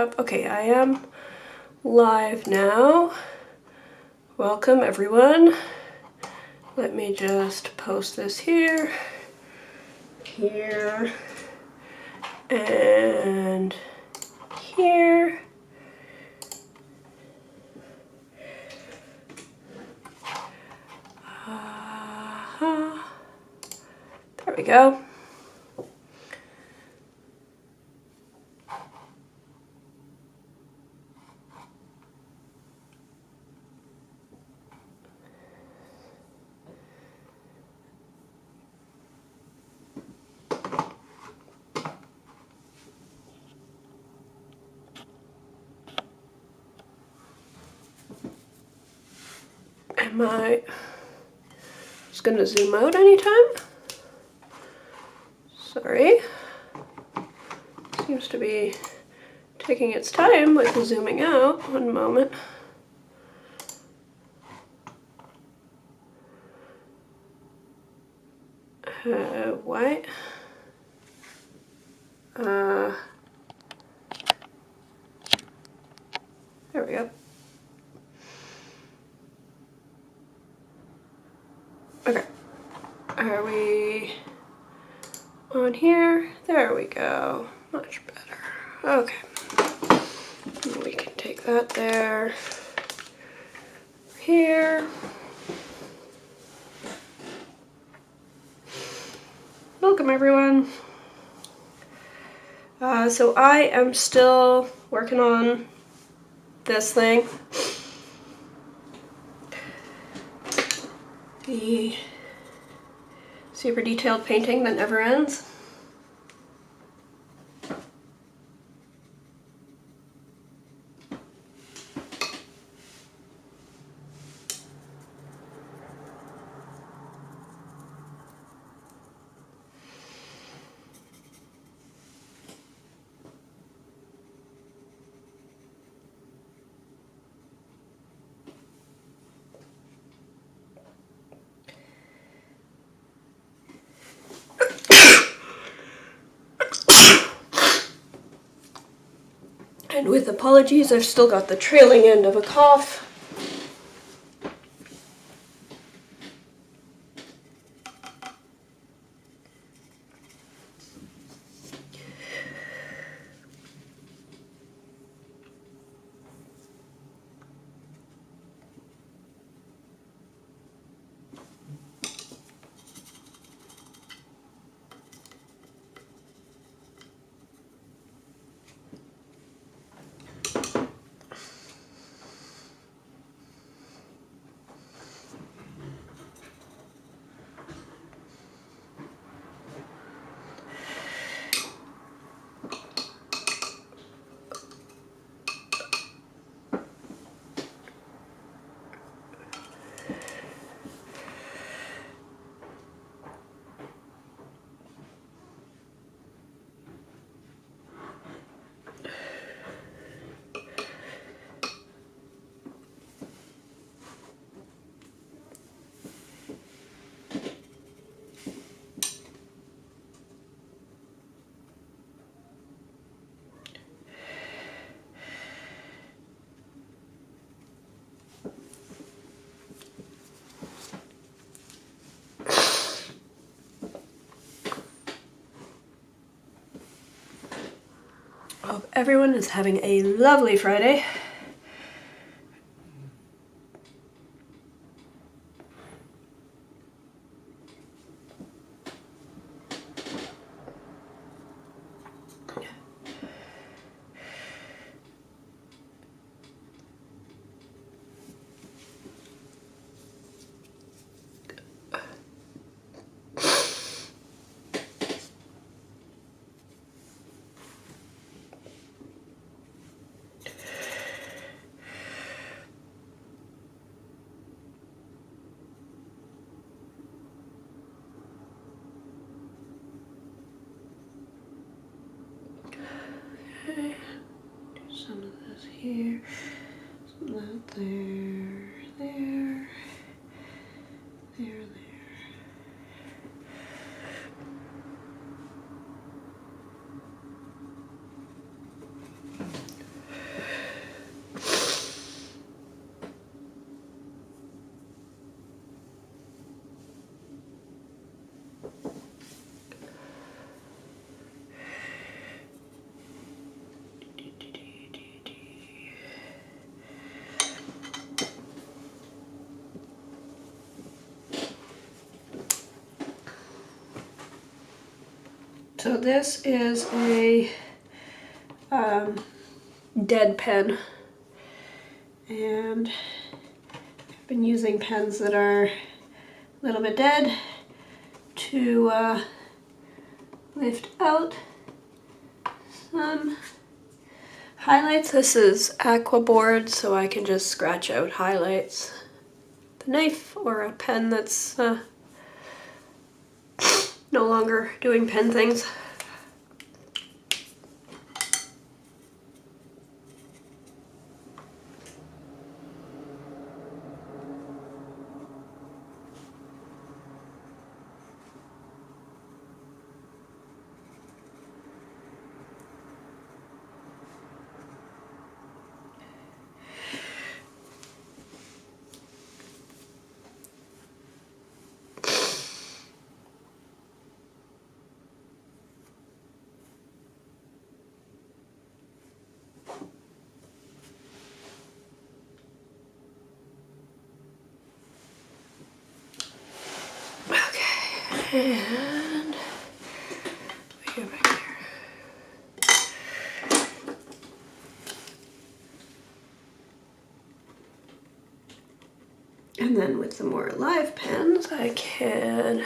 Okay, I am live now. Welcome everyone. Let me just post this here, and here. There we go. Am I just gonna zoom out anytime? Sorry. Seems to be taking its time with the zooming out. One moment. What? There we go. Okay. Are we on here? There we go. Much better. Okay. We can take that there. Here. Welcome everyone. So I am still working on this thing. The super detailed painting that never ends. And with apologies, I've still got the trailing end of a cough. Hope everyone is having a lovely Friday. Okay, do some of this here, some of that there, there. So this is a dead pen, and I've been using pens that are a little bit dead to lift out some highlights. This is aqua board, so I can just scratch out highlights with a knife or a pen that's no longer doing pen things. And we go back there. And then with the more live pens, I can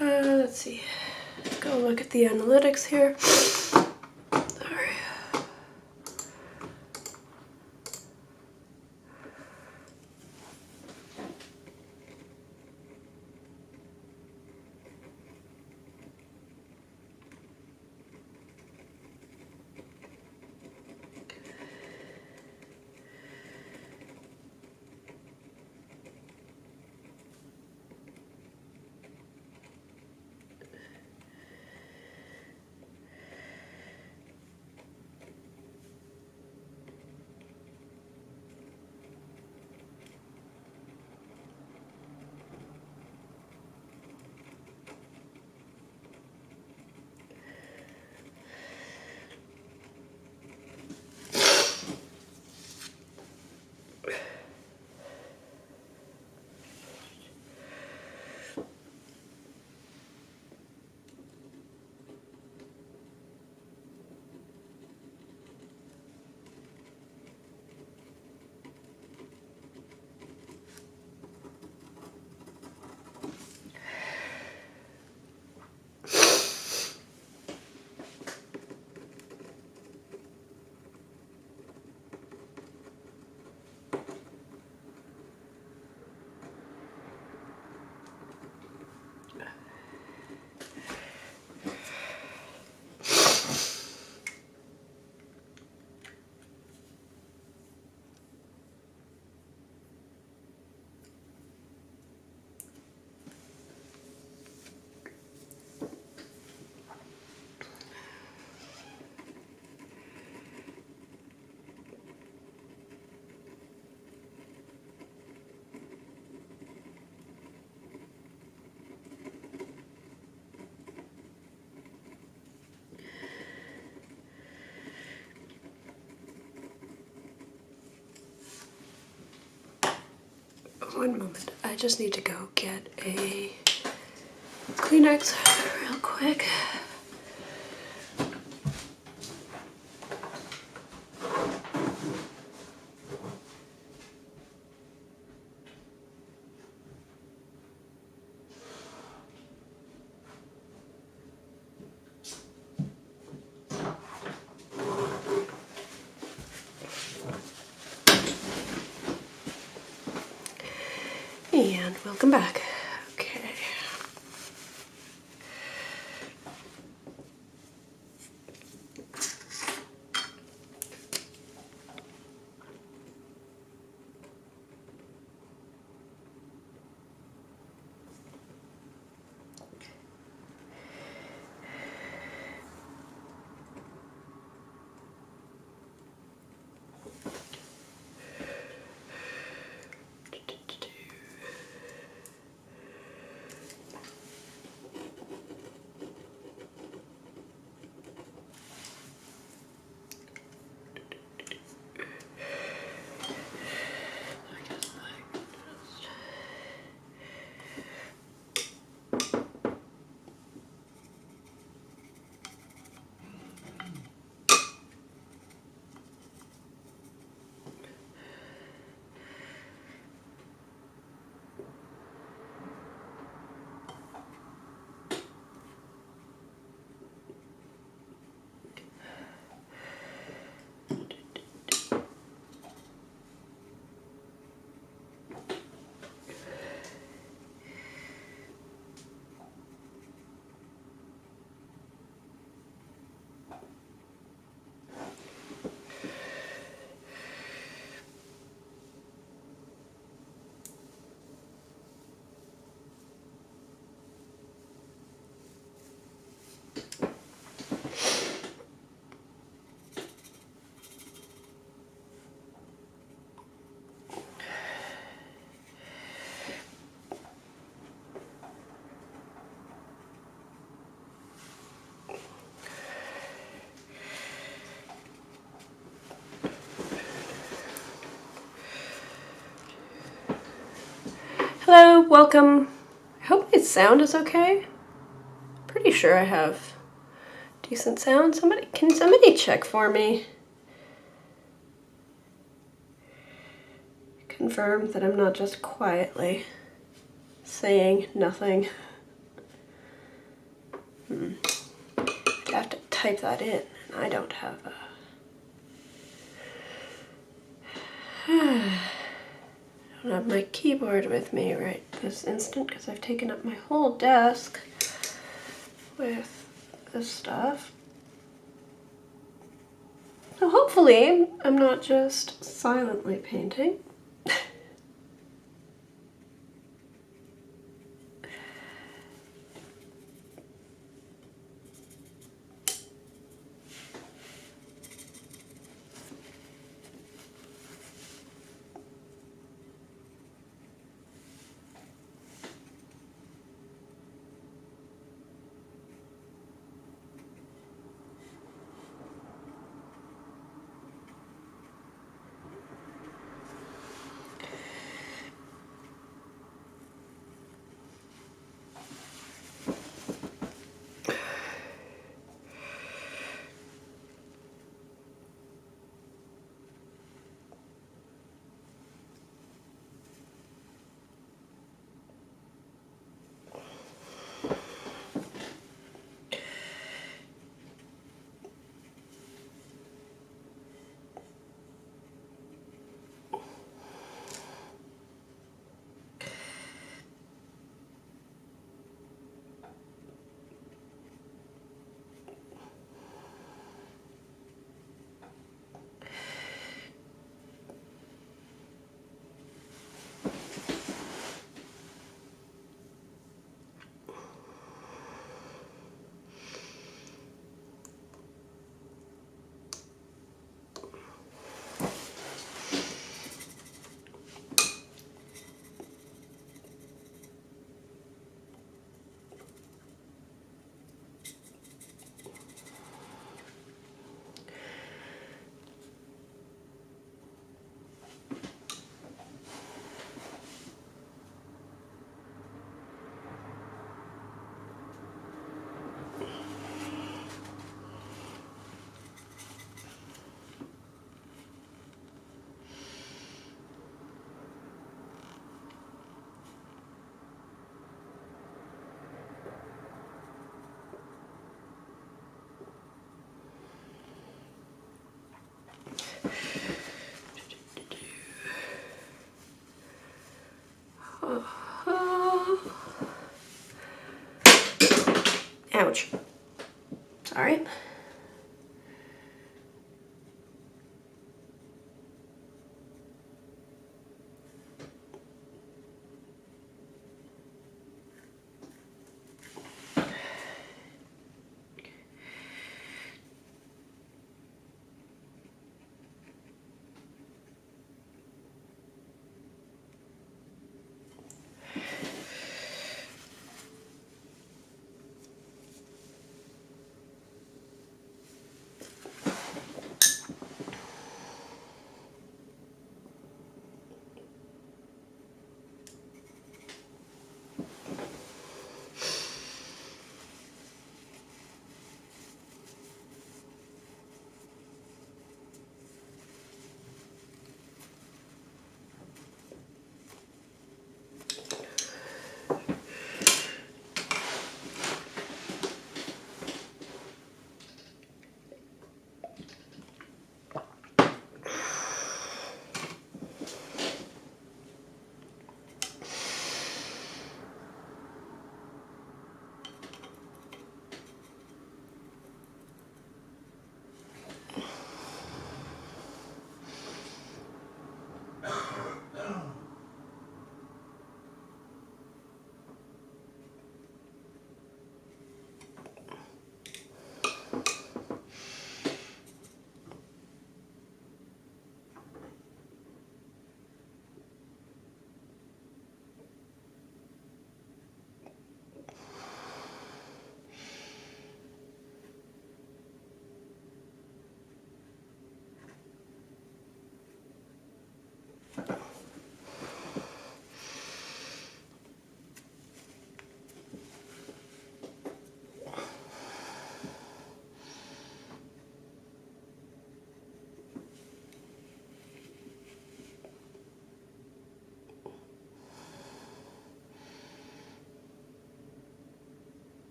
let's see, go look at the analytics here. Sorry. One moment. I just need to go get a Kleenex real quick. And welcome back. Okay. Hello, welcome. I hope my sound is okay. Pretty sure I have decent sound. Can somebody check for me? Confirm that I'm not just quietly saying nothing. I'd have to type that in, and I don't have a... I don't have my keyboard with me right this instant because I've taken up my whole desk with this stuff. So hopefully I'm not just silently painting. Ouch. Sorry.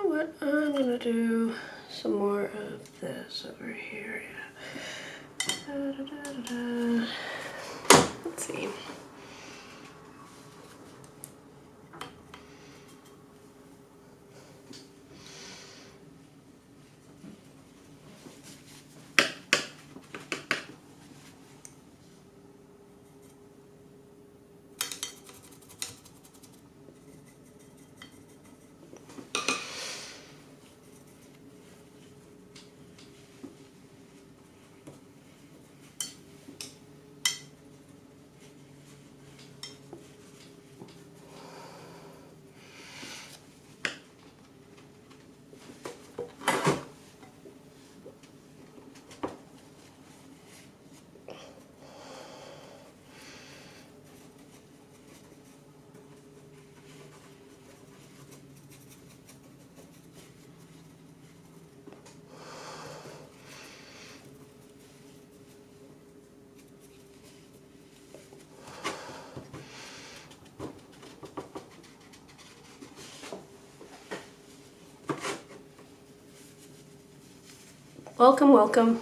know what? I'm gonna do some more of this over here. Yeah. Let's see. Welcome, welcome.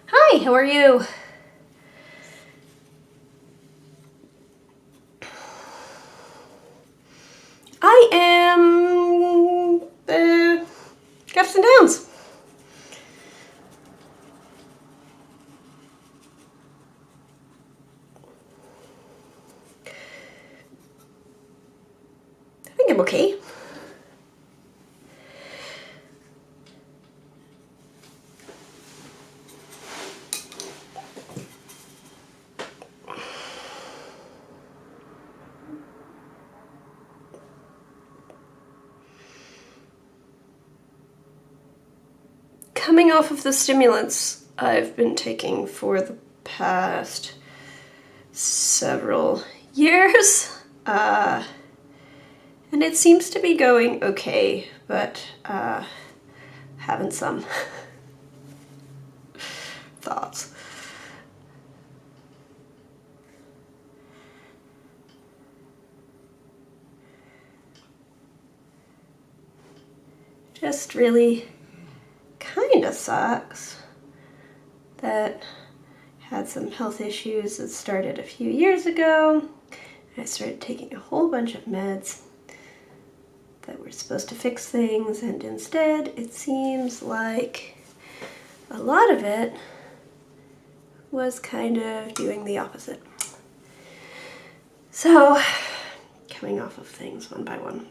Hi, how are you? I am ups and downs. I think I'm okay. Coming off of the stimulants I've been taking for the past several years, and it seems to be going okay, but having some thoughts. Just really kind of sucks that had some health issues that started a few years ago. I started taking a whole bunch of meds that were supposed to fix things, and instead it seems like a lot of it was kind of doing the opposite. So, coming off of things one by one.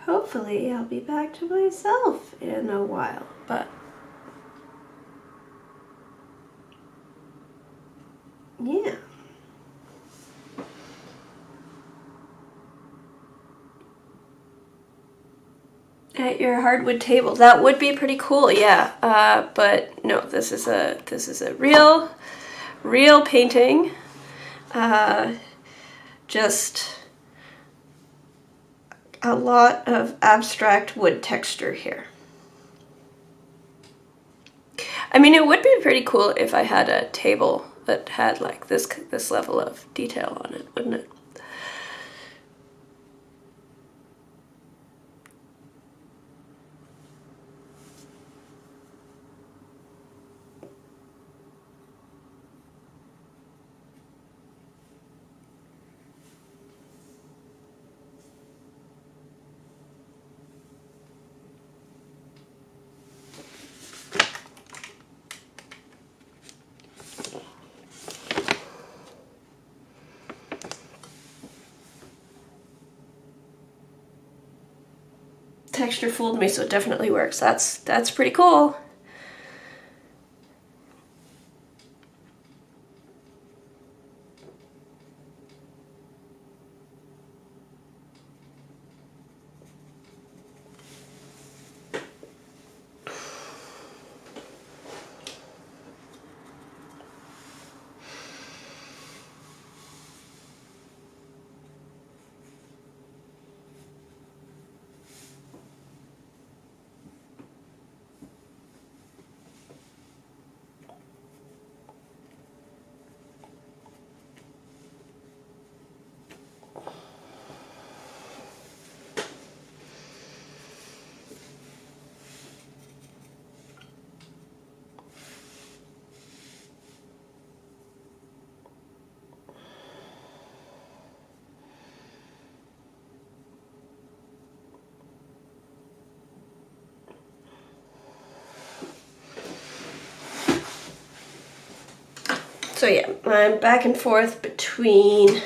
Hopefully I'll be back to myself in a while, but yeah. At your hardwood table, that would be pretty cool, yeah. But no, this is a real painting. Just a lot of abstract wood texture here. I mean, it would be pretty cool if I had a table that had like this level of detail on it, wouldn't it? Texture fooled me, so it definitely works. That's pretty cool. So yeah, I'm back and forth between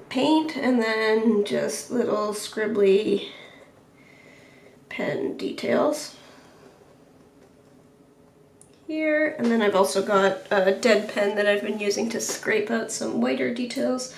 paint and then just little scribbly pen details here. And then I've also got a dead pen that I've been using to scrape out some whiter details.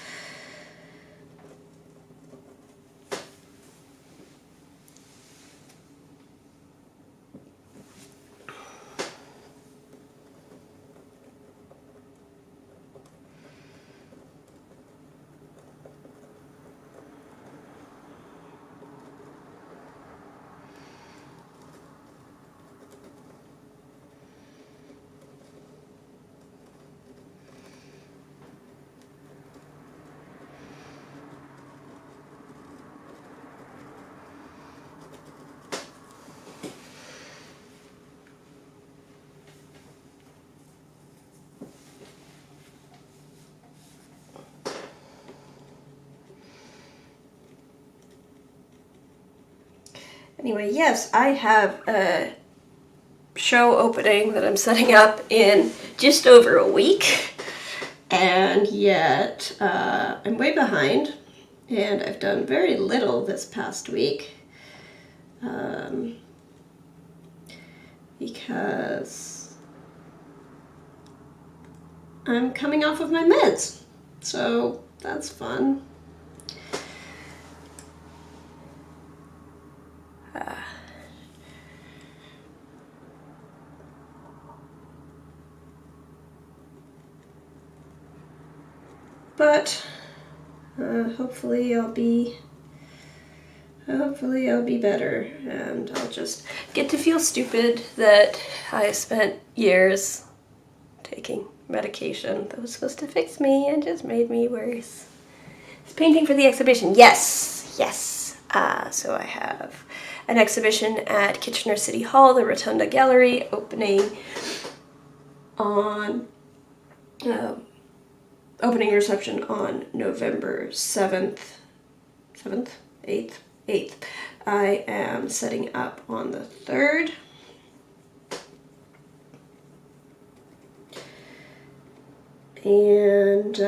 Anyway, yes, I have a show opening that I'm setting up in just over a week, and yet I'm way behind, and I've done very little this past week because I'm coming off of my meds, so that's fun. But hopefully I'll be better, and I'll just get to feel stupid that I spent years taking medication that was supposed to fix me and just made me worse. It's painting for the exhibition. Yes. So I have an exhibition at Kitchener City Hall, the Rotunda Gallery, opening on opening reception on November 7th, 8th. I am setting up on the 3rd. And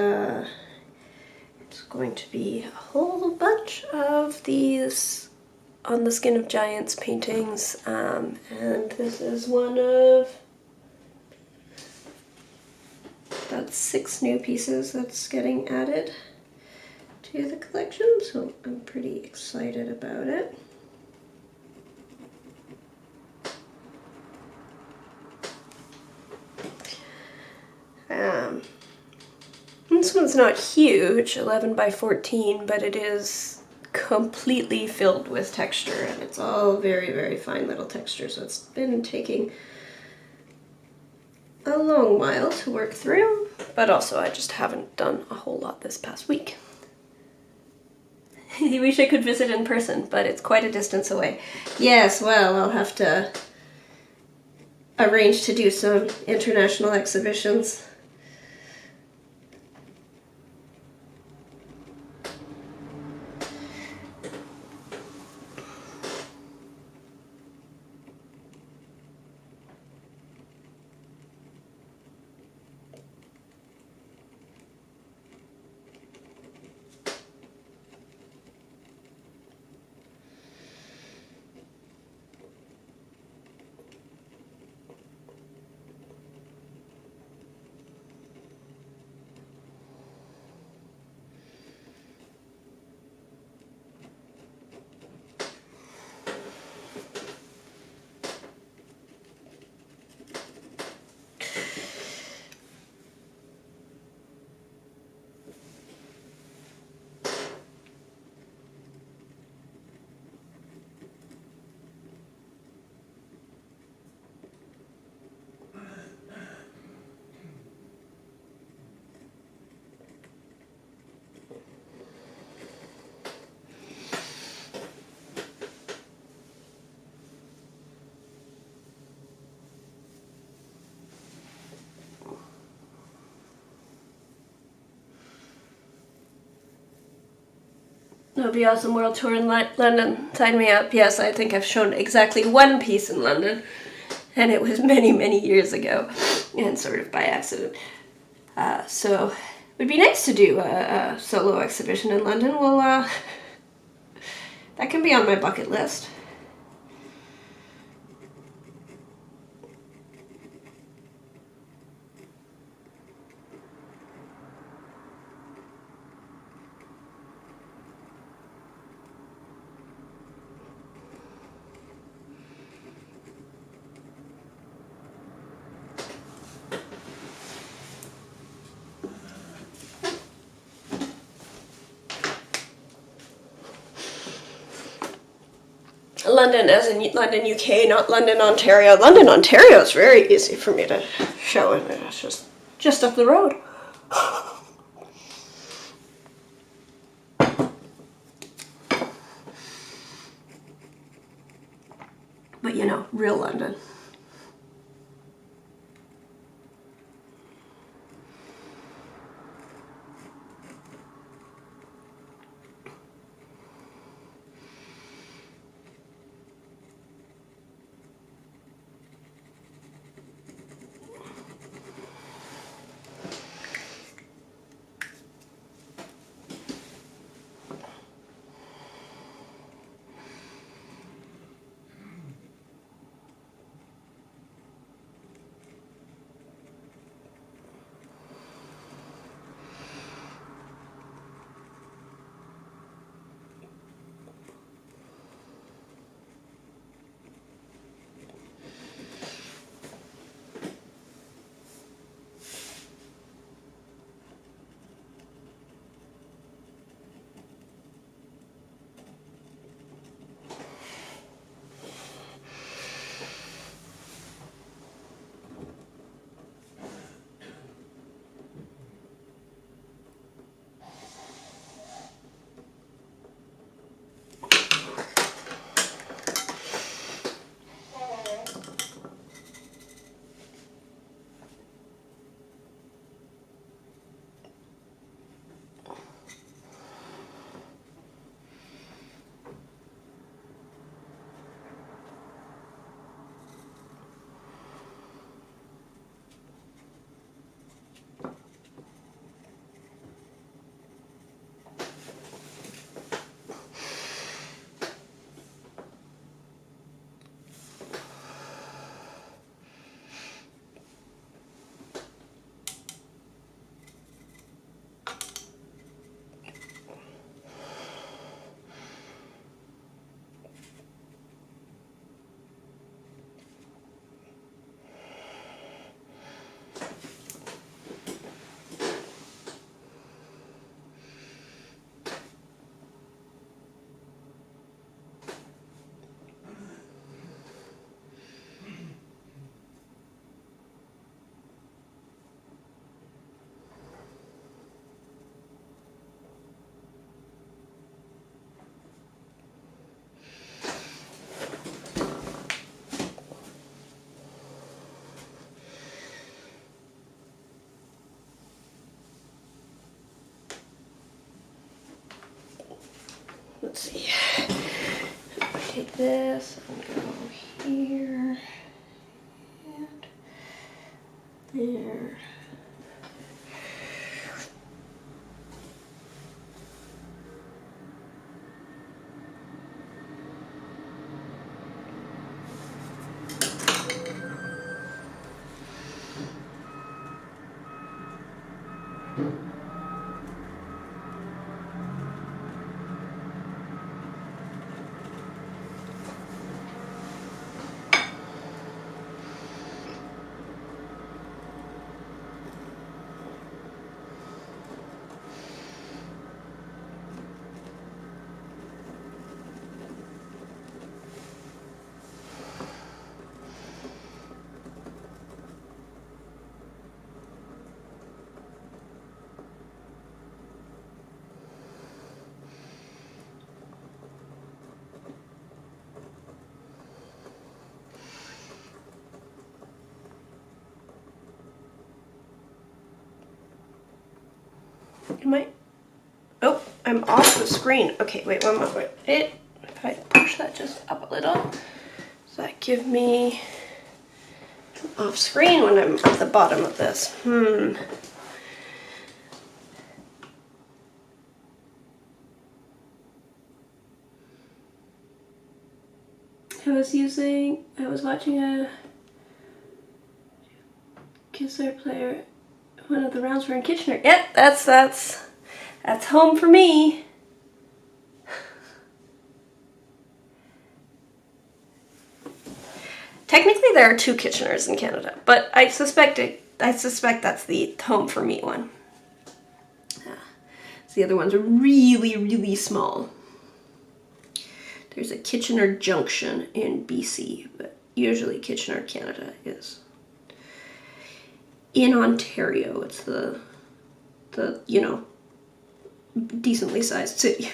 it's going to be a whole bunch of these On the Skin of Giants paintings, and this is one of about 6 new pieces that's getting added to the collection, so I'm pretty excited about it. This one's not huge, 11 by 14, but it is completely filled with texture, and it's all very, very fine little texture, so it's been taking a long while to work through, but also I just haven't done a whole lot this past week. I wish I could visit in person, but it's quite a distance away. Yes, well, I'll have to arrange to do some international exhibitions. That would be awesome. World tour in London. Sign me up. Yes, I think I've shown exactly one piece in London, and it was many, many years ago, and sort of by accident. So it would be nice to do a solo exhibition in London. Well, that can be on my bucket list. London as in London, UK, not London, Ontario. London, Ontario is very easy for me to show, and it's just up the road. But you know, real London. let's see. Take this and go here and there. Oh, I'm off the screen. Okay, wait one moment. If I push that just up a little, does that give me off screen when I'm at the bottom of this? I was watching a guitar player. One of the rounds were in Kitchener. Yep, that's home for me. Technically, there are 2 Kitcheners in Canada, but I suspect that's the home for me one. So the other ones are really, really small. There's a Kitchener Junction in BC, but usually Kitchener, Canada is in Ontario. It's the you know, decently sized city.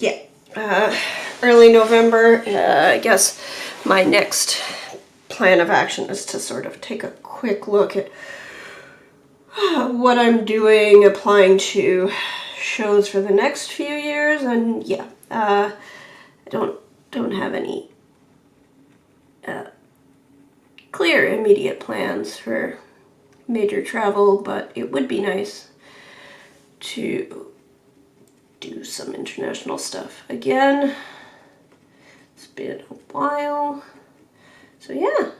Yeah, early November, I guess my next plan of action is to sort of take a quick look at what I'm doing, applying to shows for the next few years, and yeah, I don't have any clear immediate plans for major travel, but it would be nice to do some international stuff again. It's been a while, so yeah.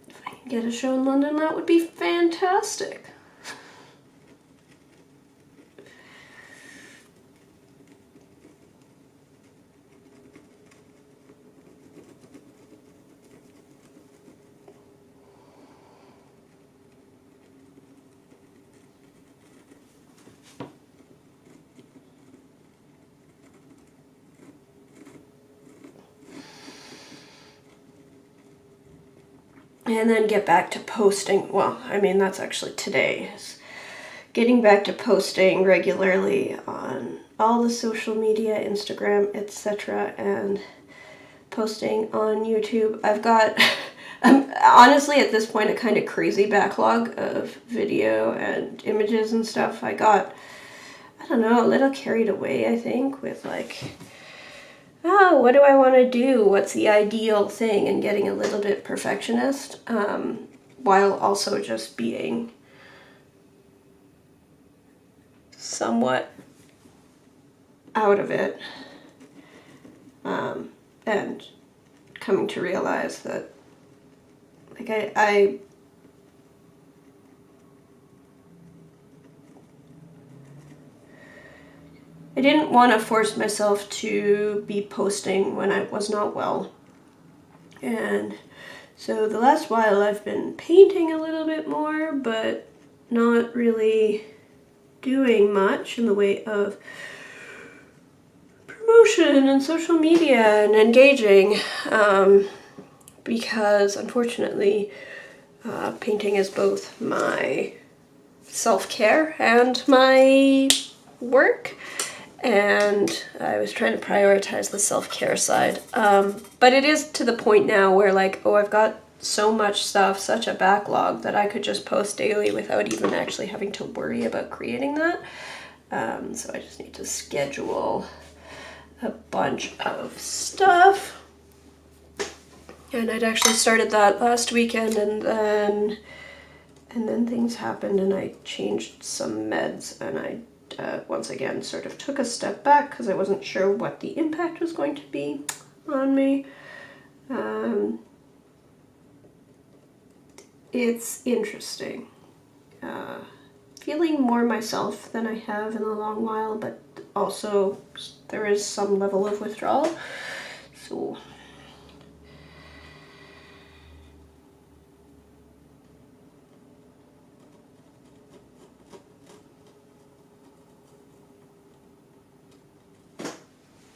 If I can get a show in London, that would be fantastic. And then get back to posting. Well, I mean, that's actually today. Getting back to posting regularly on all the social media, Instagram, etc., and posting on YouTube. I've got Honestly, at this point, a kind of crazy backlog of video and images and stuff. I got, I don't know, a little carried away, I think, with like, oh, what do I want to do? What's the ideal thing? And getting a little bit perfectionist, while also just being somewhat out of it, and coming to realize that, like, I didn't want to force myself to be posting when I was not well. And so the last while I've been painting a little bit more, but not really doing much in the way of promotion and social media and engaging, because unfortunately painting is both my self-care and my work, and I was trying to prioritize the self-care side, but it is to the point now where, like, oh, I've got so much stuff, such a backlog, that I could just post daily without even actually having to worry about creating that. So I just need to schedule a bunch of stuff, and I'd actually started that last weekend, and then things happened and I changed some meds, and I once again sort of took a step back because I wasn't sure what the impact was going to be on me. It's interesting. Feeling more myself than I have in a long while, but also there is some level of withdrawal. So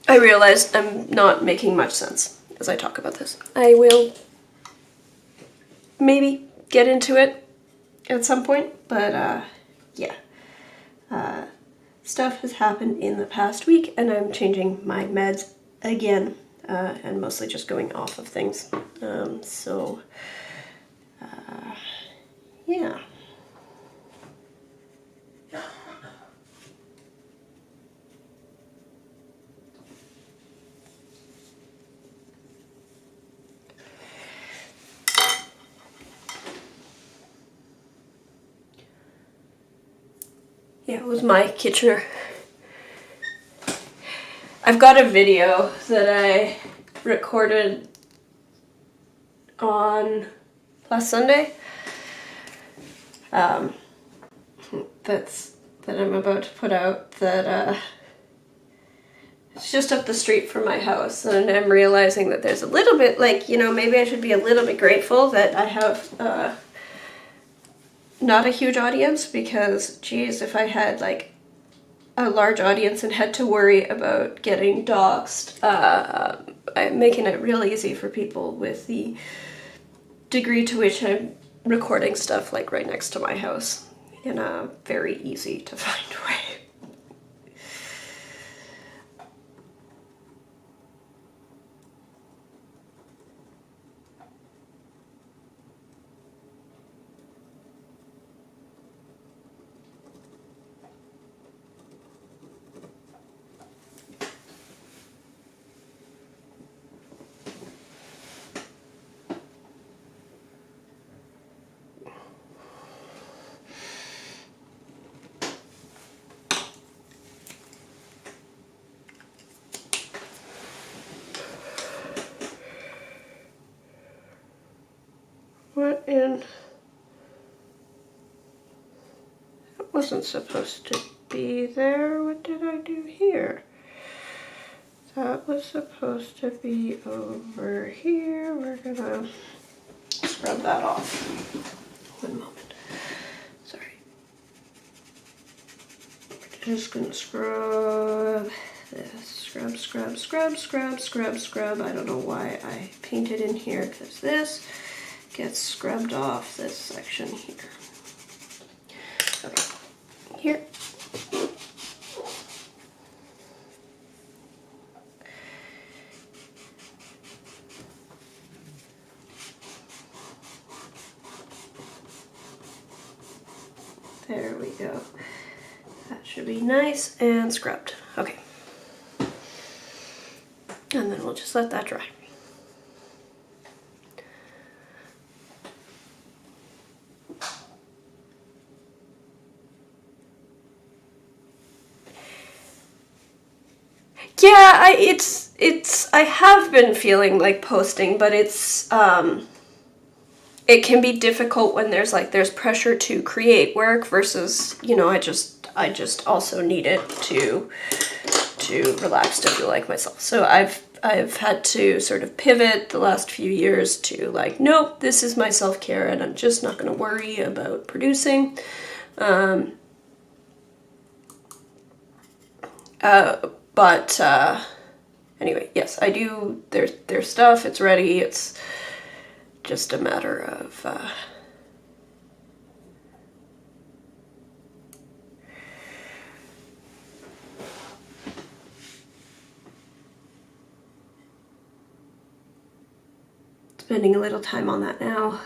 I realized I'm not making much sense as I talk about this. I will maybe get into it at some point, but yeah. Stuff has happened in the past week, and I'm changing my meds again, and mostly just going off of things. Yeah. Yeah, it was my Kitchener. I've got a video that I recorded on last Sunday, that I'm about to put out, that it's just up the street from my house, and I'm realizing that there's a little bit, like, you know, maybe I should be a little bit grateful that I have not a huge audience, because geez, if I had like a large audience and had to worry about getting doxxed, I'm making it real easy for people with the degree to which I'm recording stuff like right next to my house in a very easy to find way. What in... That wasn't supposed to be there. What did I do here? That was supposed to be over here. We're gonna scrub that off. One moment. Sorry. We're just gonna scrub this. Scrub, scrub, scrub, scrub, scrub, scrub. I don't know why I painted in here, because this gets scrubbed off this section here. Okay, here. There we go. That should be nice and scrubbed. Okay. And then we'll just let that dry. Yeah, I have been feeling like posting, but it's it can be difficult when there's pressure to create work versus, you know, I just also need it to relax, to feel like myself. So I've had to sort of pivot the last few years to like, nope, this is my self-care and I'm just not going to worry about producing. But anyway, yes, I do. There's stuff. It's ready. It's just a matter of spending a little time on that now.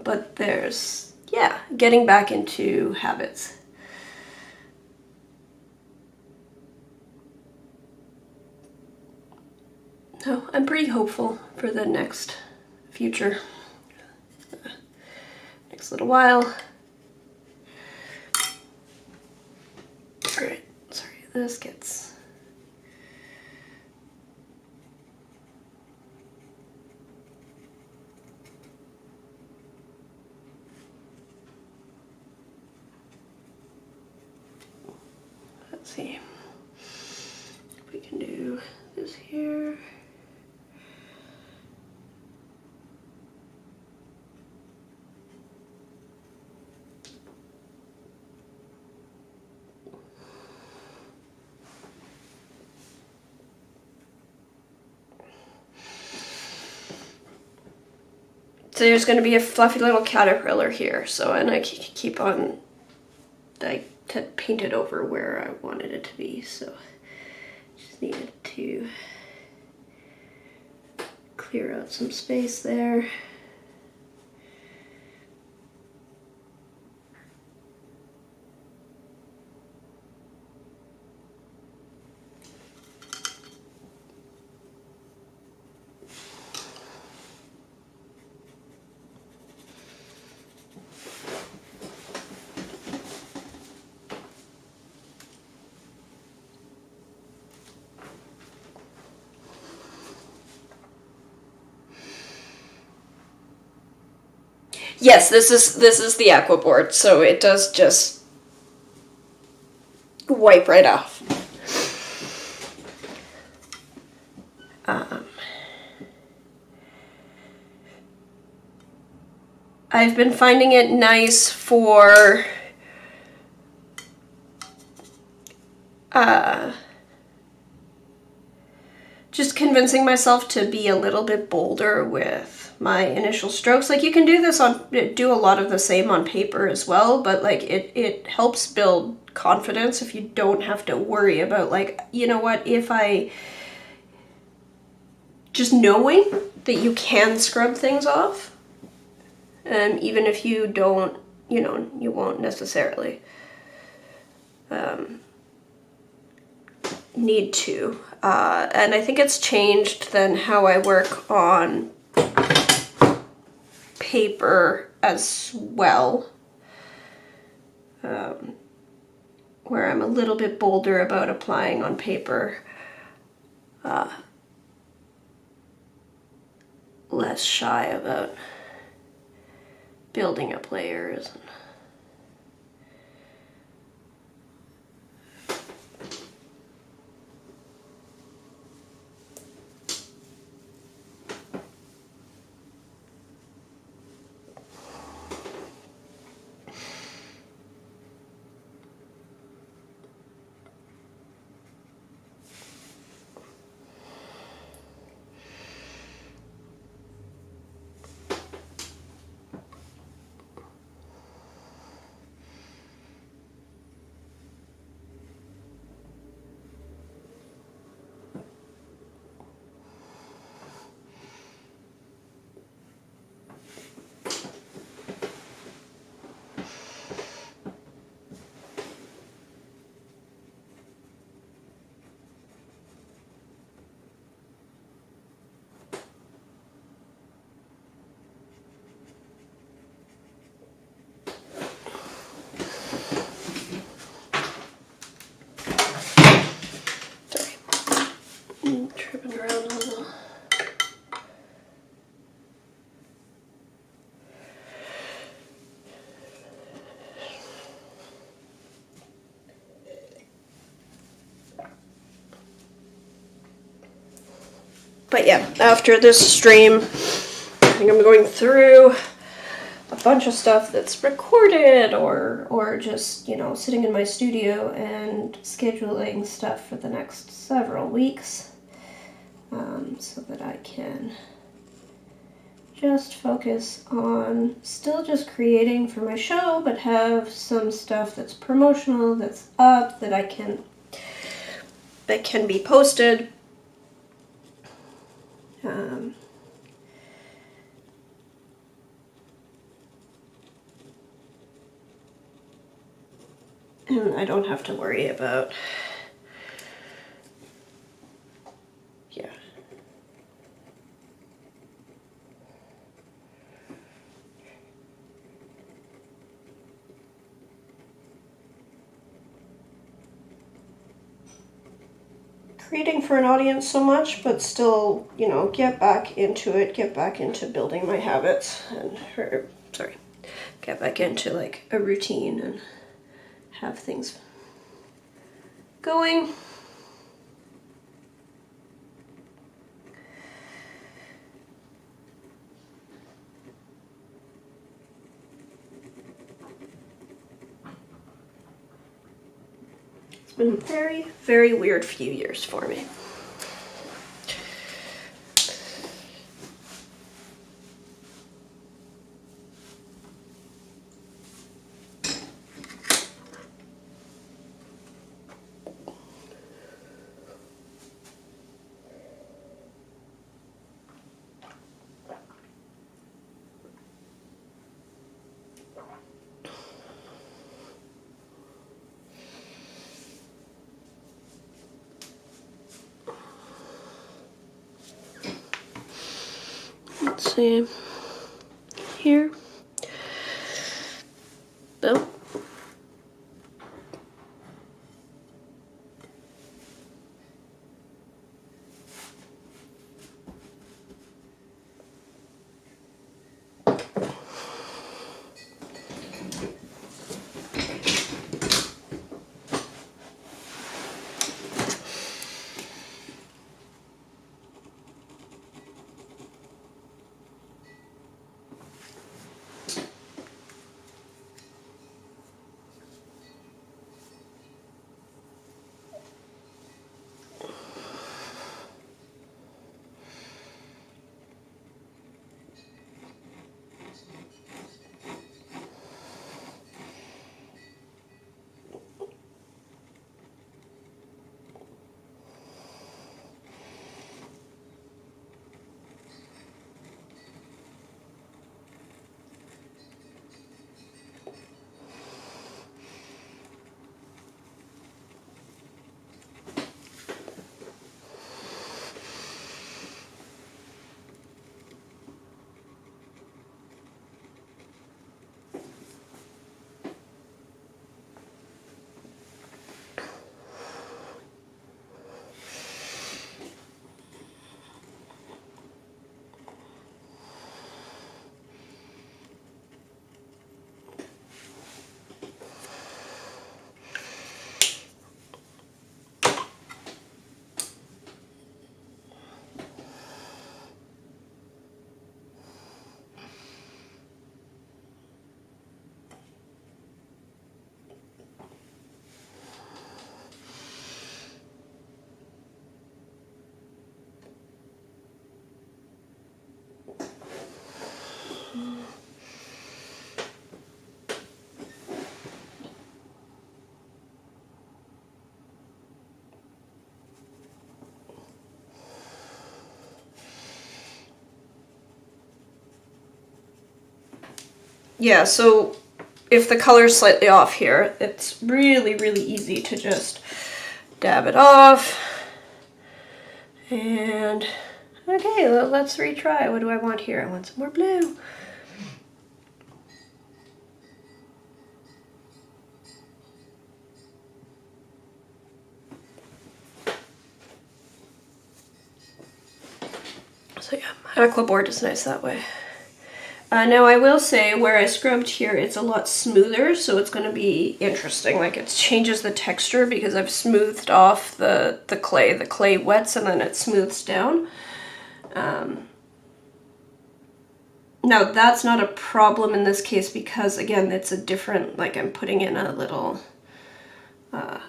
But there's, yeah, getting back into habits. So I'm pretty hopeful for the next future, next little while. All right, sorry, this gets... Let's see if we can do this here. So there's going to be a fluffy little caterpillar here. So, and I keep on, I had painted over where I wanted it to be. So just needed to clear out some space there. Yes, this is the aqua board, so it does just wipe right off. I've been finding it nice for just convincing myself to be a little bit bolder with my initial strokes. Like, you can do this do a lot of the same on paper as well, but like it helps build confidence if you don't have to worry about, like, you know what, if I just knowing that you can scrub things off, even if you don't, you know, you won't necessarily need to. And I think it's changed then how I work on paper as well, where I'm a little bit bolder about applying on paper, less shy about building up layers. But yeah, after this stream, I think I'm going through a bunch of stuff that's recorded or just, you know, sitting in my studio and scheduling stuff for the next several weeks, so that I can just focus on still just creating for my show, but have some stuff that's promotional, that's up, that can be posted. And I don't have to worry about, yeah. Creating for an audience so much, but still, you know, get back into it, get back into building my habits, and, get back into like a routine and have things going. It's been a very, very weird few years for me. Let's see here. Boom. Yeah, so if the color's slightly off here, it's really, really easy to just dab it off. And okay, let's retry. What do I want here? I want some more blue. So yeah, aqua board is nice that way. Now I will say where I scrubbed here, it's a lot smoother, so it's going to be interesting. Like it changes the texture because I've smoothed off the clay. The clay wets and then it smooths down. Now that's not a problem in this case because, again, it's a different, like I'm putting in a little a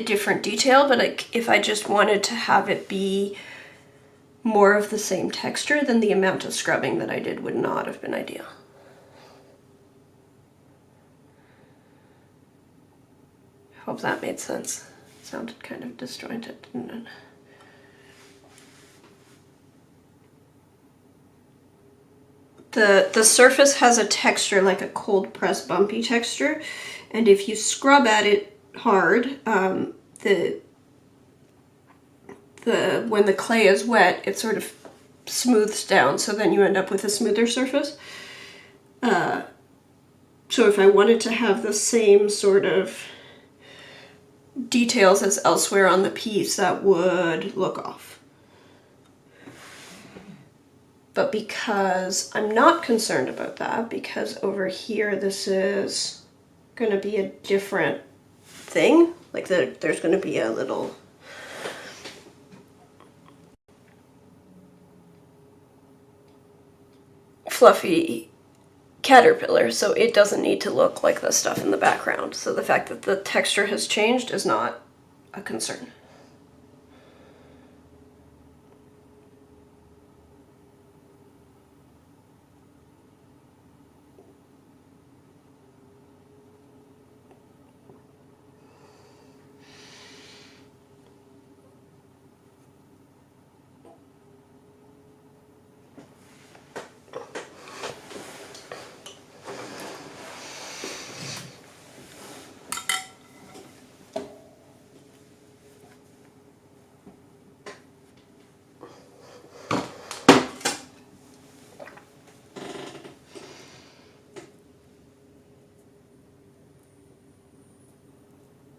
different detail, but like if I just wanted to have it be more of the same texture, then the amount of scrubbing that I did would not have been ideal. Hope that made sense. Sounded kind of disjointed, didn't it? The surface has a texture like a cold press bumpy texture, and if you scrub at it hard, when the clay is wet, it sort of smooths down, so then you end up with a smoother surface. So if I wanted to have the same sort of details as elsewhere on the piece, that would look off. But because I'm not concerned about that, because over here this is going to be a different thing, like there's going to be a little fluffy caterpillar, so it doesn't need to look like the stuff in the background. So the fact that the texture has changed is not a concern.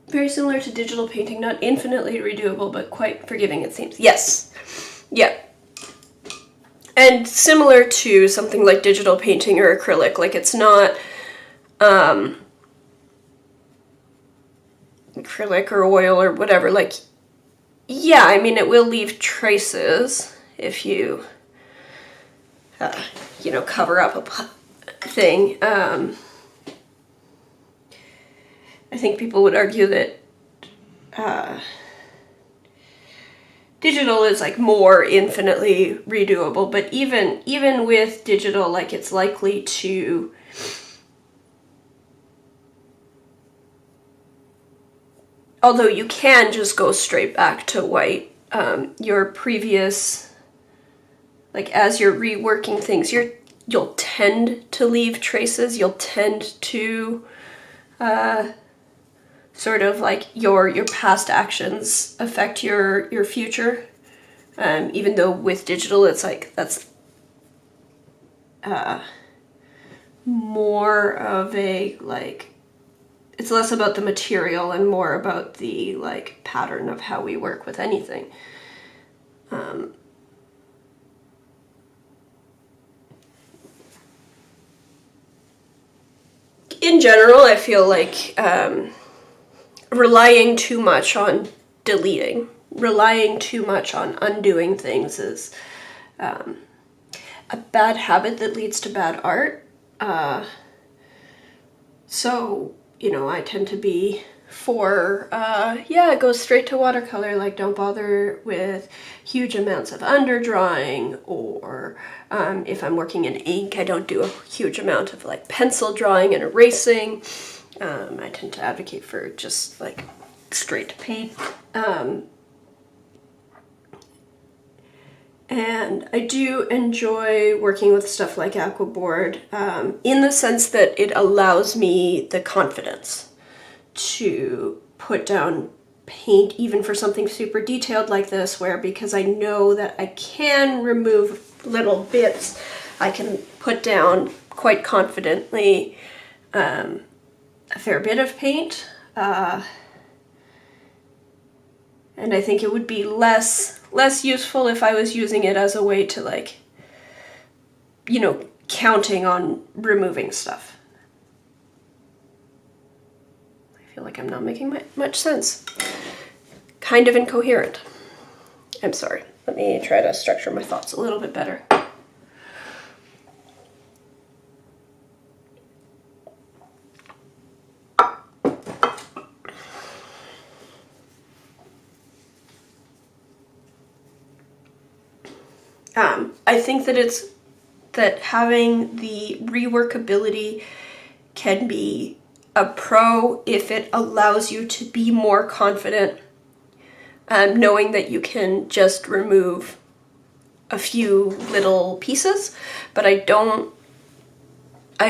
Very similar to digital painting, not infinitely redoable, but quite forgiving, it seems. Yes. Yeah. And similar to something like digital painting or acrylic, like it's not acrylic or oil or whatever, like, yeah, I mean, it will leave traces if you, you know, cover up a thing. I think people would argue that digital is like more infinitely redoable, but even with digital, like it's likely to although you can just go straight back to white, your previous, like as you're reworking things, you'll tend to leave traces, you'll tend to sort of like your past actions affect your future, even though with digital it's like that's more of a, like, it's less about the material and more about the like pattern of how we work with anything. In general, I feel like relying too much on deleting, relying too much on undoing things is a bad habit that leads to bad art. So, you know, I tend to be for, yeah, go straight to watercolor, like don't bother with huge amounts of underdrawing, or if I'm working in ink, I don't do a huge amount of like pencil drawing and erasing. I tend to advocate for just like straight paint. And I do enjoy working with stuff like Aquaboard in the sense that it allows me the confidence to put down paint even for something super detailed like this, where because I know that I can remove little bits, I can put down quite confidently a fair bit of paint. And I think it would be less useful if I was using it as a way to, like, you know, counting on removing stuff. I feel like I'm not making much sense. Kind of incoherent. I'm sorry. Let me try to structure my thoughts a little bit better. I think that having the reworkability can be a pro if it allows you to be more confident, knowing that you can just remove a few little pieces, but I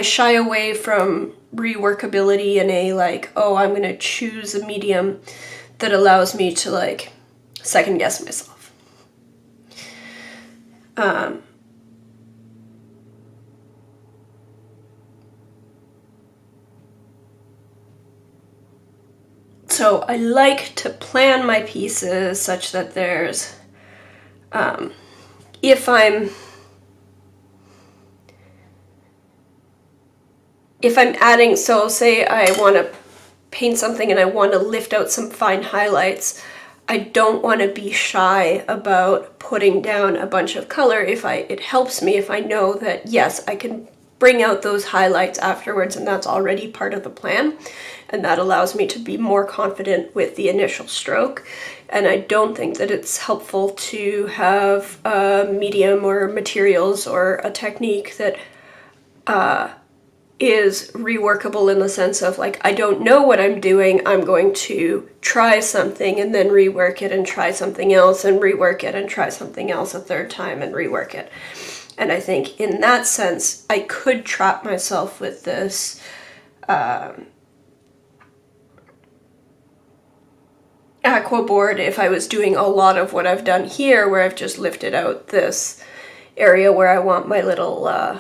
shy away from reworkability in a like, oh, I'm gonna choose a medium that allows me to like second guess myself. So I like to plan my pieces such that there's, if I'm adding, so say I want to paint something and I want to lift out some fine highlights, I don't want to be shy about putting down a bunch of color it helps me if I know that, yes, I can bring out those highlights afterwards and that's already part of the plan. And that allows me to be more confident with the initial stroke. And I don't think that it's helpful to have a medium or materials or a technique that is reworkable in the sense of like, I don't know what I'm doing, I'm going to try something and then rework it and try something else and rework it and try something else a third time and rework it. And I think in that sense, I could trap myself with this aqua board if I was doing a lot of what I've done here, where I've just lifted out this area where I want my little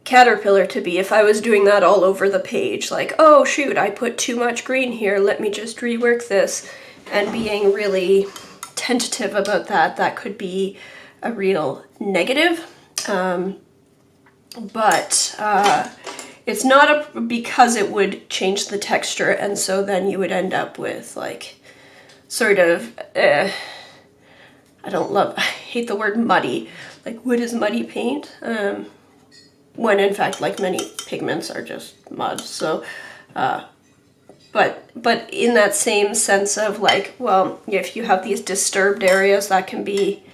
caterpillar to be. If I was doing that all over the page, like, oh shoot, I put too much green here, let me just rework this, and being really tentative about that, that could be a real negative. It's not because it would change the texture, and so then you would end up with like sort of I hate the word muddy, like wood is muddy paint, when in fact like many pigments are just mud. So but in that same sense of like, well, if you have these disturbed areas, that can be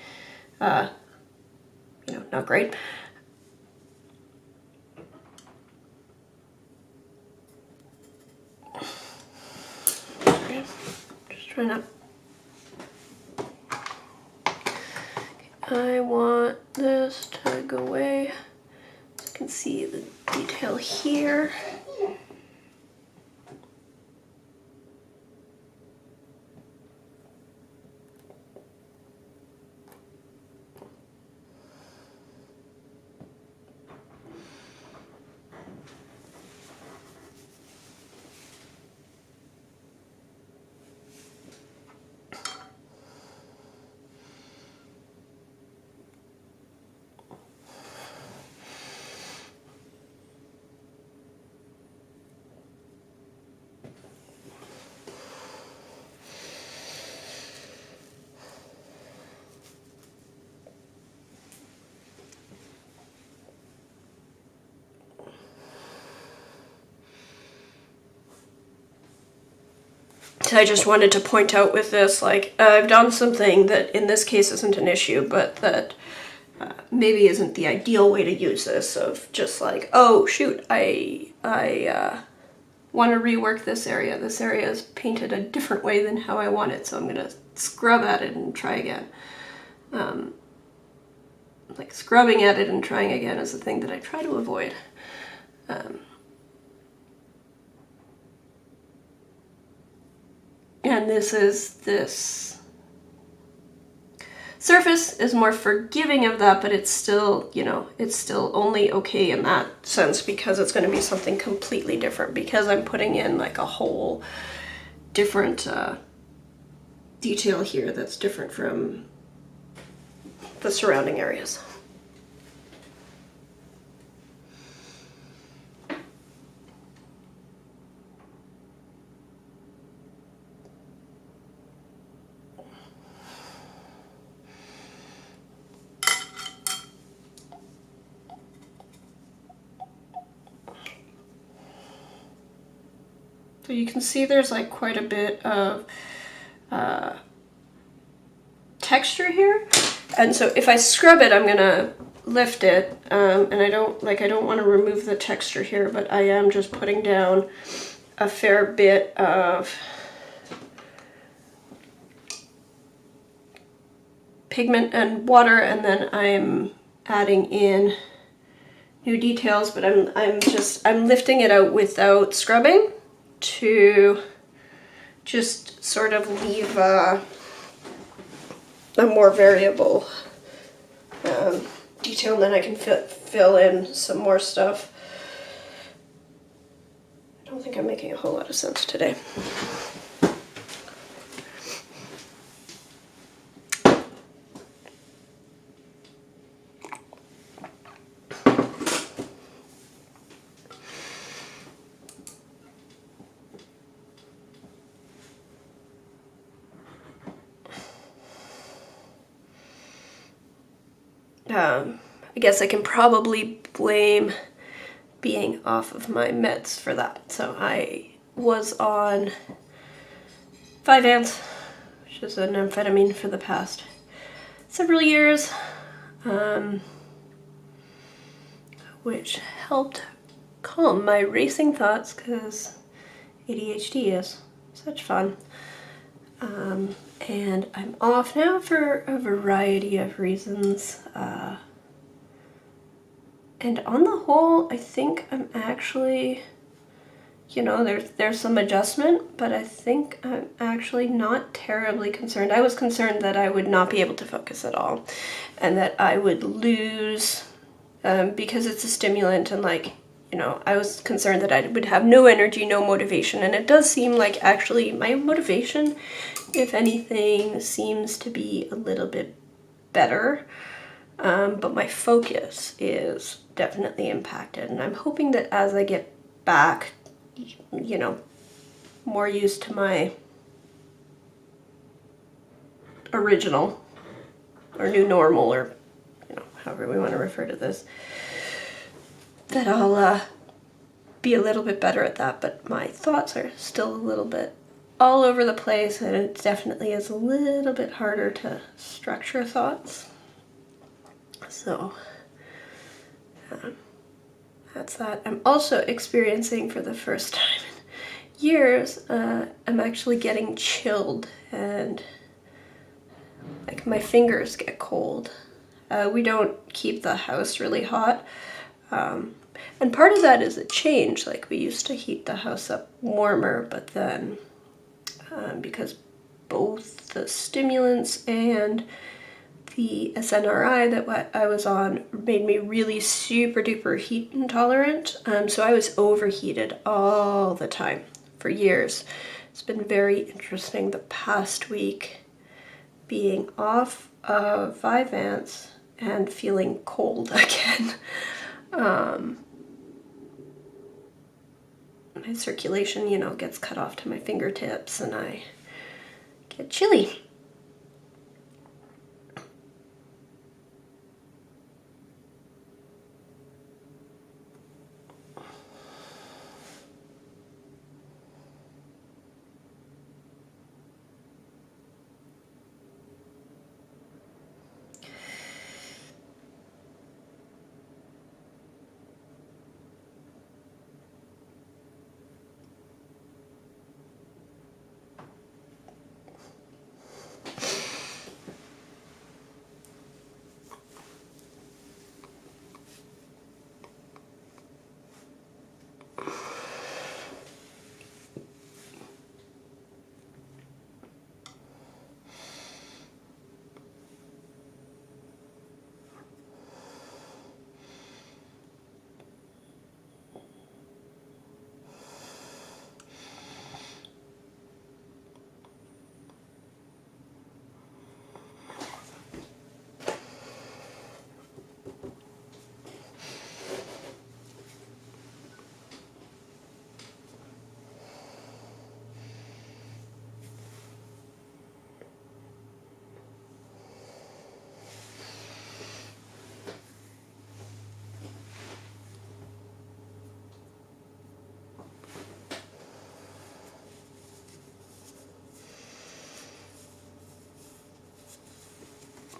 not great. Just trying to. I want this to go away so you can see the detail here. So I just wanted to point out with this, like, I've done something that in this case isn't an issue, but that maybe isn't the ideal way to use this, of just like, oh shoot, I want to rework this area. This area is painted a different way than how I want it, so I'm gonna scrub at it and try again. Like scrubbing at it and trying again is the thing that I try to avoid. And this surface is more forgiving of that, but it's still, it's still only okay in that sense because it's going to be something completely different, because I'm putting in like a whole different detail here that's different from the surrounding areas. So you can see there's like quite a bit of texture here. And so if I scrub it, I'm gonna lift it. And I don't want to remove the texture here, but I am just putting down a fair bit of pigment and water, and then I'm adding in new details, but I'm lifting it out without scrubbing to just sort of leave a more variable detail, and then I can fill in some more stuff. I don't think I'm making a whole lot of sense today. I guess I can probably blame being off of my meds for that. So I was on 5-ANT, which is an amphetamine, for the past several years, which helped calm my racing thoughts because ADHD is such fun. And I'm off now for a variety of reasons. And on the whole, I think I'm actually, you know, there's some adjustment, but I think I'm actually not terribly concerned. I was concerned that I would not be able to focus at all, and that I would lose, because it's a stimulant, and like, you know, I was concerned that I would have no energy, no motivation, and it does seem like actually my motivation, if anything, seems to be a little bit better. But my focus is definitely impacted, and I'm hoping that as I get back, you know, more used to my original or new normal, or, you know, however we want to refer to this, that I'll be a little bit better at that. But my thoughts are still a little bit all over the place, and it definitely is a little bit harder to structure thoughts. So that's that. I'm also experiencing, for the first time in years, I'm actually getting chilled, and like my fingers get cold. We don't keep the house really hot, and part of that is a change. Like, we used to heat the house up warmer, but then because both the stimulants and the SNRI that I was on made me really super duper heat intolerant, so I was overheated all the time for years. It's been very interesting the past week being off of 5-ANTs and feeling cold again. My circulation, you know, gets cut off to my fingertips, and I get chilly.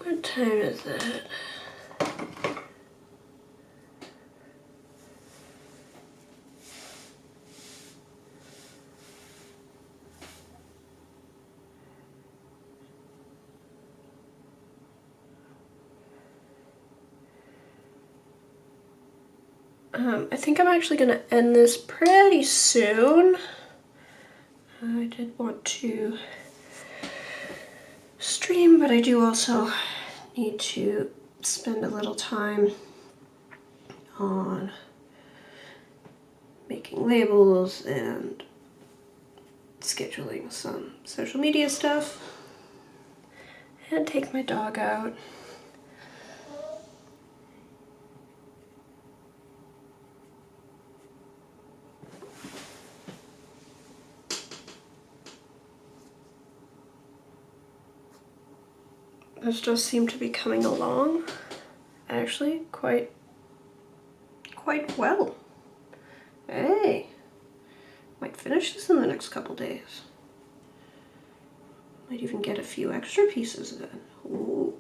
What time is it? I think I'm actually going to end this pretty soon. I did want to stream, but I do also need to spend a little time on making labels and scheduling some social media stuff and take my dog out. This does seem to be coming along actually quite well. Hey, might finish this in the next couple days. Might even get a few extra pieces in. Ooh.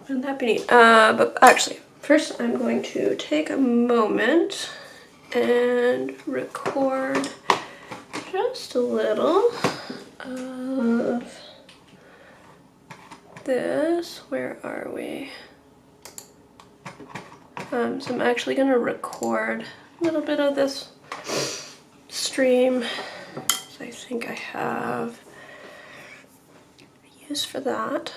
Wouldn't that be neat? But actually, first I'm going to take a moment and record just a little of this. Where are we? So I'm actually going to record a little bit of this stream. So I think I have use for that.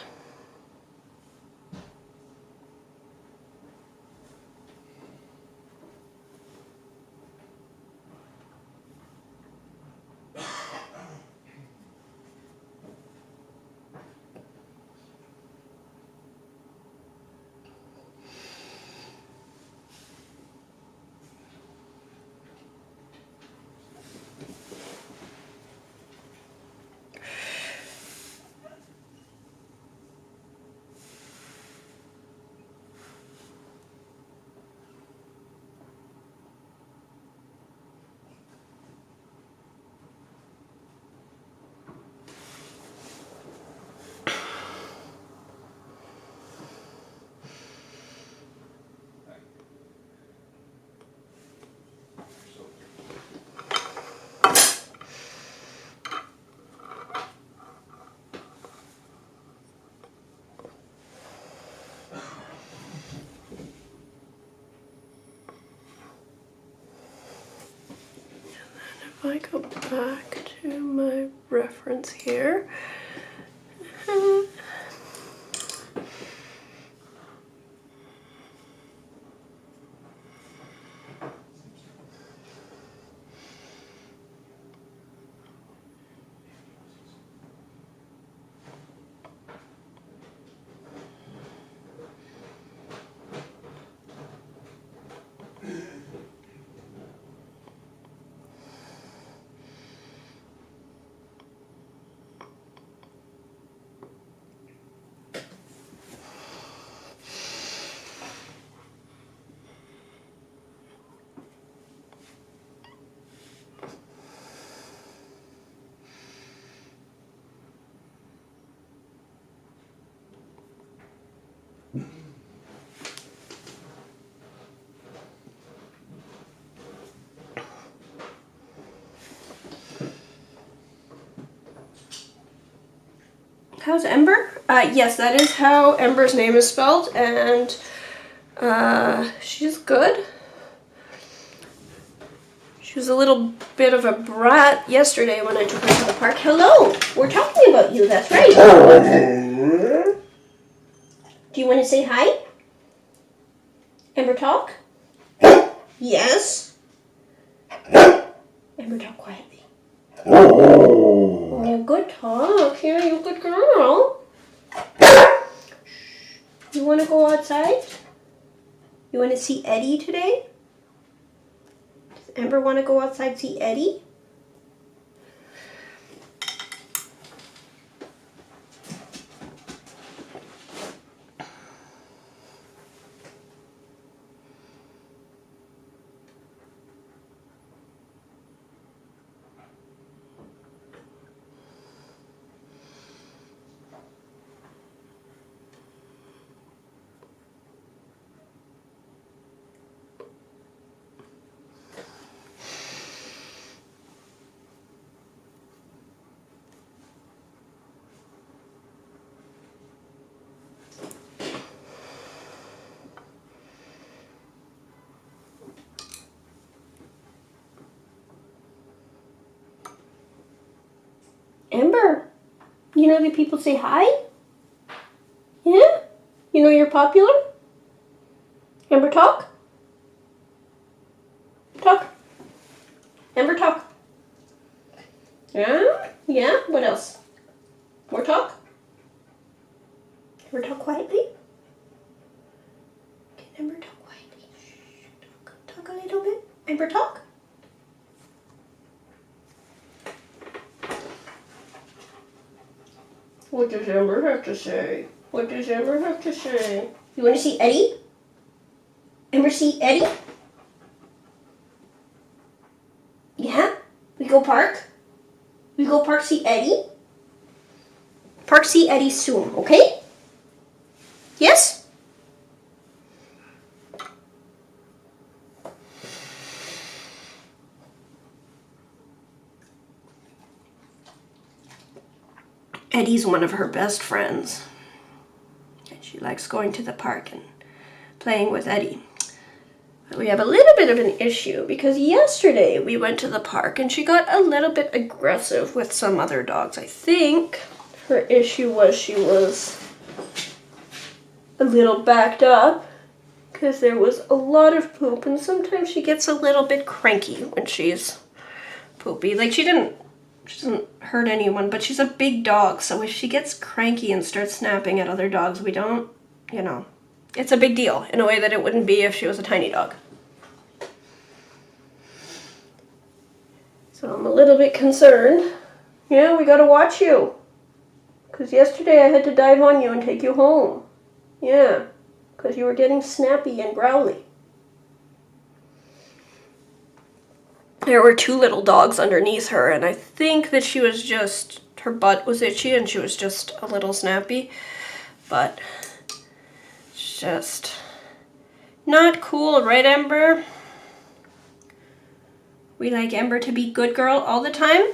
If I go back to my reference here, how's Ember? Yes, that is how Ember's name is spelled, and she's good. She was a little bit of a brat yesterday when I took her to the park. Hello! We're talking about you, that's right. Do you want to say hi? Ember, talk? Yes? Ember, talk quietly. Oh, good talk. Here, you good girl. You want to go outside? You want to see Eddie today? Does Ember want to go outside and see Eddie? You know, do people say hi? Yeah? You know you're popular? Amber, talk? Talk. Amber, talk. Yeah? Yeah? What else? More talk? Amber, talk quietly? Okay, Amber, talk quietly. Talk a little bit. Amber, talk. What does Amber have to say? What does Amber have to say? You want to see Eddie? Amber, see Eddie? Yeah? We go park? We go park see Eddie? Park see Eddie soon, okay? Yes? Eddie's one of her best friends. And she likes going to the park and playing with Eddie. But we have a little bit of an issue because yesterday we went to the park and she got a little bit aggressive with some other dogs. I think her issue was she was a little backed up because there was a lot of poop, and sometimes she gets a little bit cranky when she's poopy. Like she doesn't hurt anyone, but she's a big dog, so if she gets cranky and starts snapping at other dogs, we don't, you know, it's a big deal in a way that it wouldn't be if she was a tiny dog. So I'm a little bit concerned. Yeah, we gotta watch you. Because yesterday I had to dive on you and take you home. Yeah, because you were getting snappy and growly. There were two little dogs underneath her, and I think that she was just, her butt was itchy and she was just a little snappy. But it's just not cool, right, Ember? We like Ember to be good girl all the time?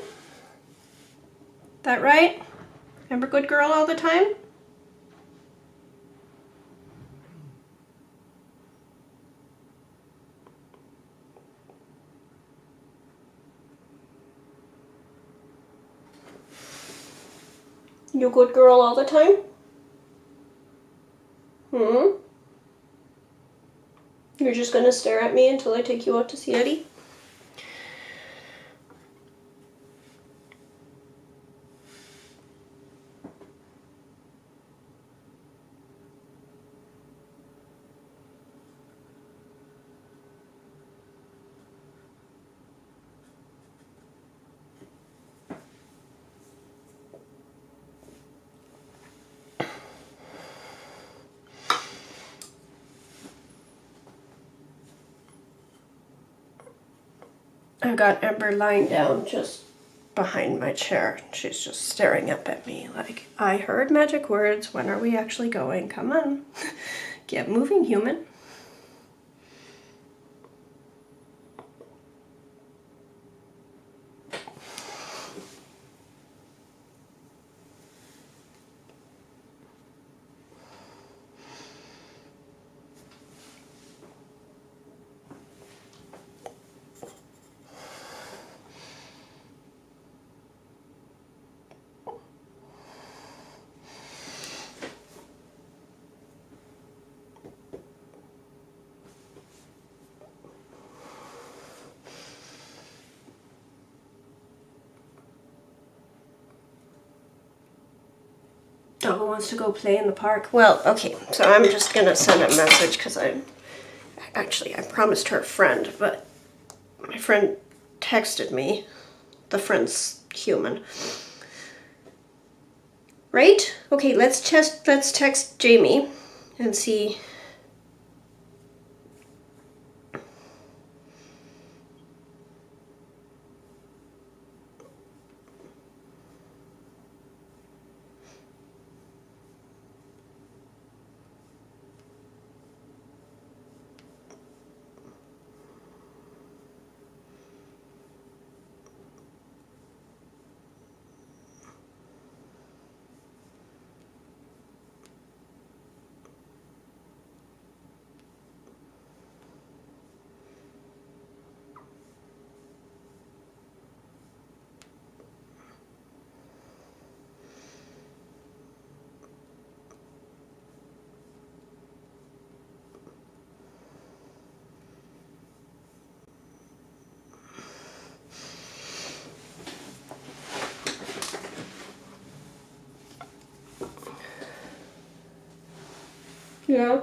That right? Ember good girl all the time? You good girl all the time? You're just gonna stare at me until I take you out to see Eddie? I've got Ember lying down just behind my chair. She's just staring up at me like, I heard magic words. When are we actually going? Come on. Get moving, human. Doggo wants to go play in the park. Well, okay, so I'm just gonna send a message because I promised her a friend, but my friend texted me. The friend's human. Right? Okay, let's text Jamie and see. Yeah?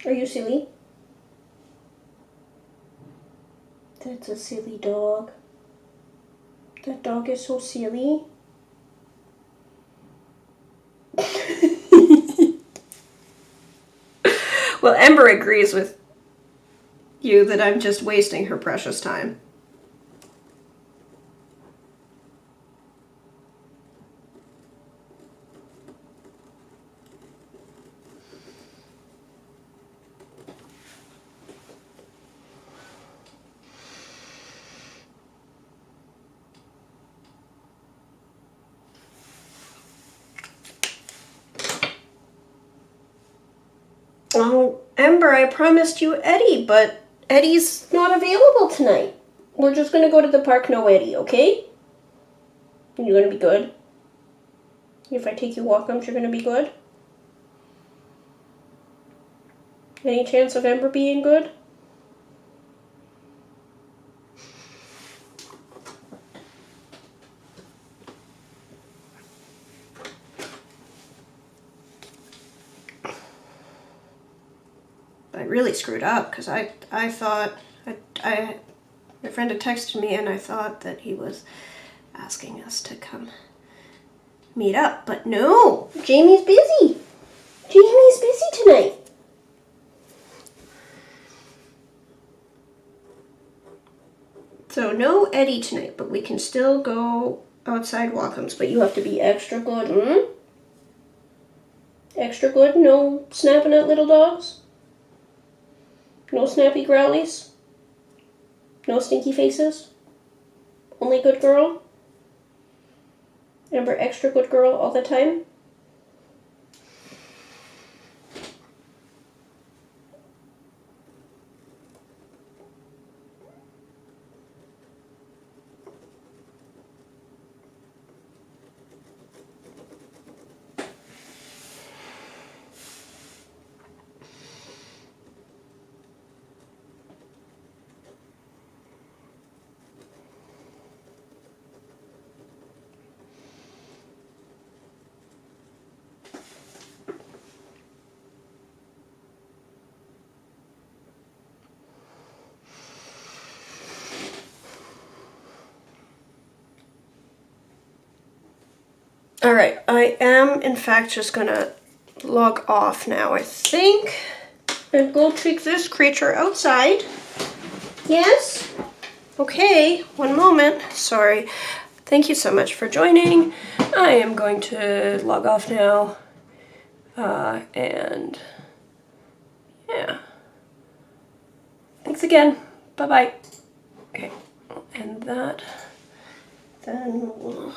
Are you silly? That's a silly dog. That dog is so silly. Well, Ember agrees with you that I'm just wasting her precious time. Oh, Ember, I promised you Eddie, but Eddie's not available tonight. We're just gonna go to the park, no Eddie, okay? You're gonna be good? If I take you walk-ums, you're gonna be good? Any chance of Ember being good? I really screwed up because I thought my friend had texted me and I thought that he was asking us to come meet up, but no, Jamie's busy. Jamie's busy tonight. So no Eddie tonight, but we can still go outside walk-ums, but you have to be extra good, Extra good, no snapping at little dogs? No snappy growlies? No stinky faces? Only good girl? Remember, extra good girl all the time? All right, I am in fact just gonna log off now, I think, and go take this creature outside. Yes? Okay, one moment. Sorry. Thank you so much for joining. I am going to log off now. And yeah. Thanks again. Bye-bye. Okay, and that, then we'll